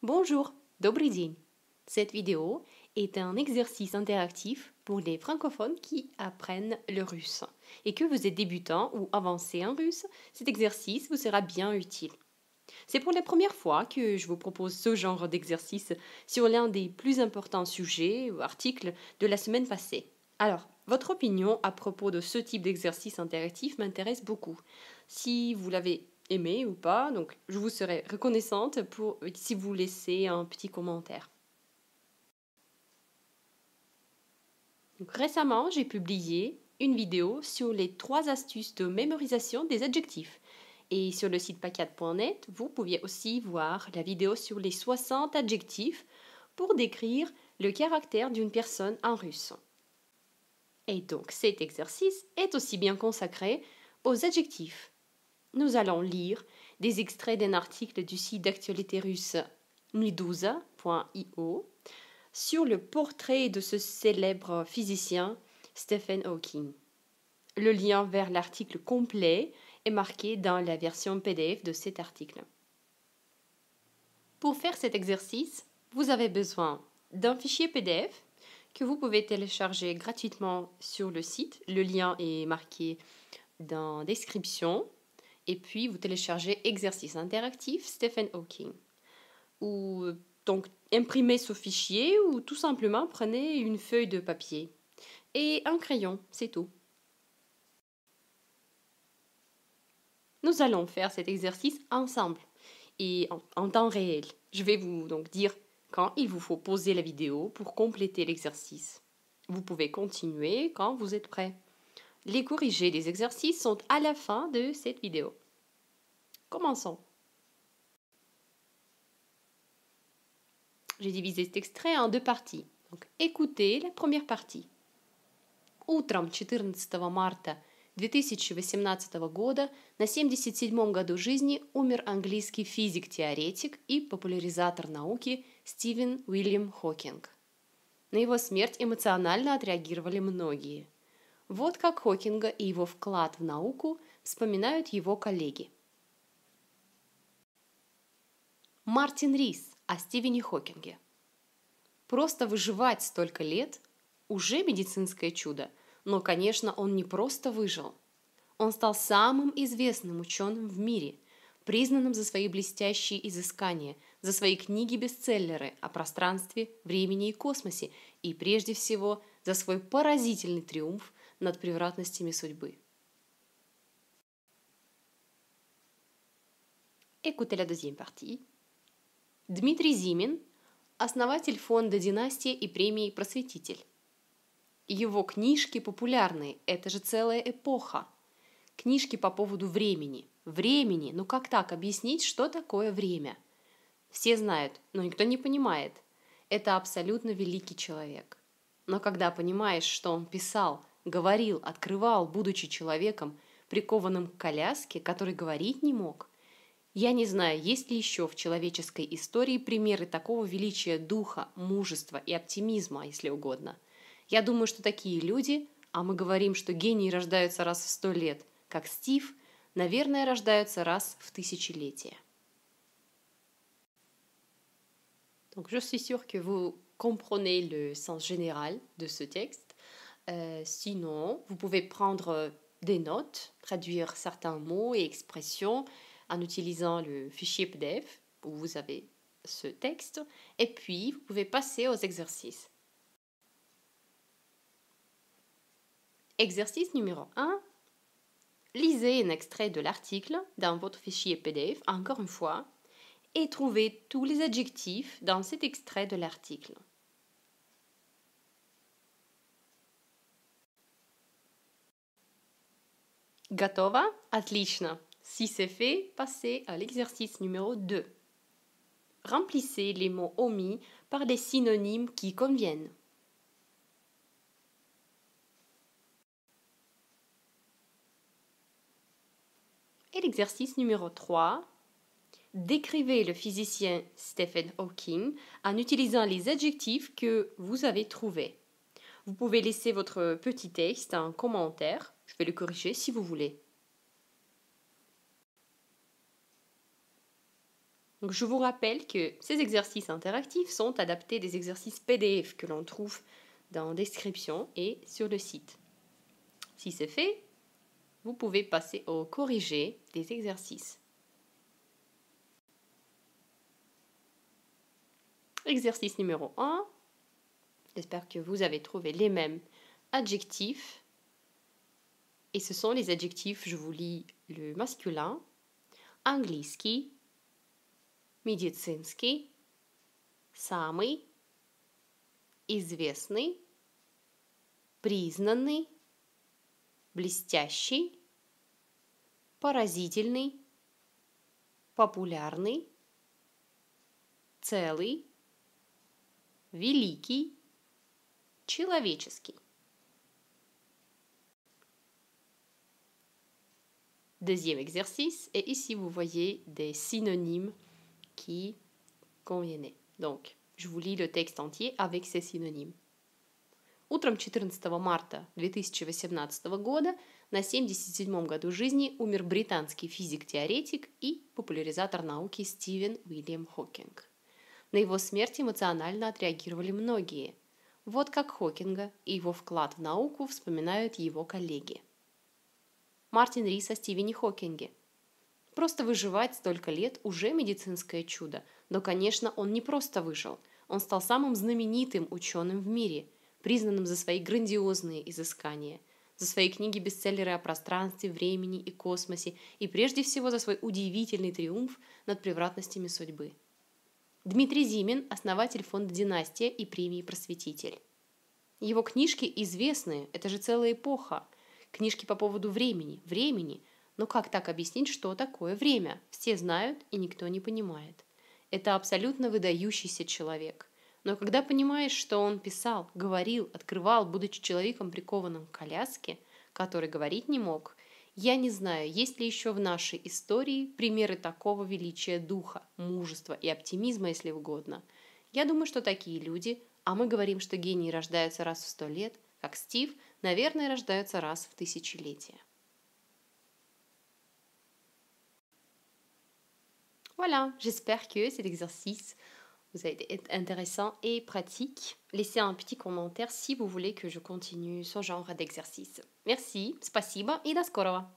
Bonjour, добрый день. Cette vidéo est un exercice interactif pour les francophones qui apprennent le russe. Et que vous êtes débutant ou avancé en russe, cet exercice vous sera bien utile. C'est pour la première fois que je vous propose ce genre d'exercice sur l'un des plus importants sujets ou articles de la semaine passée. Alors, votre opinion à propos de ce type d'exercice interactif m'intéresse beaucoup. Si vous l'avez aimé ou pas, donc je vous serai reconnaissante si vous laissez un petit commentaire. Donc, récemment, j'ai publié une vidéo sur les 3 astuces de mémorisation des adjectifs. Et sur le site pacat.net, vous pouviez aussi voir la vidéo sur les 60 adjectifs pour décrire le caractère d'une personne en russe. Et donc cet exercice est aussi bien consacré aux adjectifs. Nous allons lire des extraits d'un article du site d'actualité russe medusa.io sur le portrait de ce célèbre physicien Stephen Hawking. Le lien vers l'article complet est marqué dans la version PDF de cet article. Pour faire cet exercice, vous avez besoin d'un fichier PDF que vous pouvez télécharger gratuitement sur le site. Le lien est marqué dans la description. Et puis, vous téléchargez exercice interactif Stephen Hawking. Ou donc, imprimez ce fichier ou tout simplement prenez une feuille de papier et un crayon, c'est tout. Nous allons faire cet exercice ensemble et en temps réel. Je vais vous donc dire quand il vous faut pauser la vidéo pour compléter l'exercice. Vous pouvez continuer quand vous êtes prêt. Les corrigés des exercices sont à la fin de cette vidéo. Commençons. J'ai divisé cet extrait en 2 parties. Donc, écoutez la première partie. Утром 14 марта 2018 года на 77-м году жизни умер английский физик-теоретик и популяризатор науки Стивен Уильям Хокинг. На его смерть эмоционально отреагировали многие. Вот как Хокинга и его вклад в науку вспоминают его коллеги. Мартин Рис о Стивене Хокинге. Просто выживать столько лет – уже медицинское чудо, но, конечно, он не просто выжил. Он стал самым известным ученым в мире, признанным за свои блестящие изыскания, за свои книги-бестселлеры о пространстве, времени и космосе и, прежде всего, за свой поразительный триумф над превратностями судьбы. Écoutez la deuxième partie. Дмитрий Зимин – основатель фонда «Династия» и премии «Просветитель». Его книжки популярны, это же целая эпоха. Книжки по поводу времени. Времени, ну как так объяснить, что такое время? Все знают, но никто не понимает. Это абсолютно великий человек. Но когда понимаешь, что он писал, говорил, открывал, будучи человеком, прикованным к коляске, который говорить не мог, я не знаю, есть ли еще в человеческой истории примеры такого величия духа, мужества и оптимизма, если угодно. Я думаю, что такие люди, а мы говорим, что гении рождаются раз в 100 лет, как Стив, наверное, рождаются раз в тысячелетие. Donc, je suis sûre que vous comprenez le sens général de ce texte. Sinon, vous pouvez prendre des notes, traduire certains mots et expressions en utilisant le fichier PDF où vous avez ce texte. Et puis, vous pouvez passer aux exercices. Exercice numéro 1. Lisez un extrait de l'article dans votre fichier PDF, encore une fois, et trouvez tous les adjectifs dans cet extrait de l'article. Готово? Отлично. Si c'est fait, passez à l'exercice numéro 2. Remplissez les mots omis par des synonymes qui conviennent. Et l'exercice numéro 3, décrivez le physicien Stephen Hawking en utilisant les adjectifs que vous avez trouvés. Vous pouvez laisser votre petit texte en commentaire, je vais le corriger si vous voulez. Donc, je vous rappelle que ces exercices interactifs sont adaptés des exercices PDF que l'on trouve dans la description et sur le site. Si c'est fait, vous pouvez passer au corrigé des exercices. Exercice numéro 1. J'espère que vous avez trouvé les mêmes adjectifs. Et ce sont les adjectifs, je vous lis le masculin. Angliski, медицинский, самый, известный, признанный, блестящий, поразительный, популярный, целый, великий, человеческий. Deuxième exercice, et ici vous voyez des synonymes qui convenaient. Donc, je vous lis le texte entier avec ces synonymes. Утром 14 марта 2018 года на 77-м году жизни умер британский физик-теоретик и популяризатор науки Стивен Уильям Хокинг. На его смерть эмоционально отреагировали многие. Вот как Хокинга и его вклад в науку вспоминают его коллеги. Мартин Рис о Стивене Хокинге. Просто выживать столько лет уже медицинское чудо. Но, конечно, он не просто выжил. Он стал самым знаменитым ученым в мире, признанным за свои грандиозные изыскания, за свои книги-бестселлеры о пространстве, времени и космосе и прежде всего за свой удивительный триумф над превратностями судьбы. Дмитрий Зимин – основатель фонда «Династия» и премии «Просветитель». Его книжки известны, это же целая эпоха. Книжки по поводу времени. Но как так объяснить, что такое время? Все знают, и никто не понимает. Это абсолютно выдающийся человек. Но когда понимаешь, что он писал, говорил, открывал, будучи человеком, прикованным к коляске, который говорить не мог, я не знаю, есть ли еще в нашей истории примеры такого величия духа, мужества и оптимизма, если угодно. Я думаю, что такие люди, а мы говорим, что гении рождаются раз в 100 лет, как Стив, наверное, рождаются раз в тысячелетие. Voilà, j'espère que cet exercice vous a été intéressant et pratique. Laissez un petit commentaire si vous voulez que je continue ce genre d'exercice. Merci, спасибо и до скорого!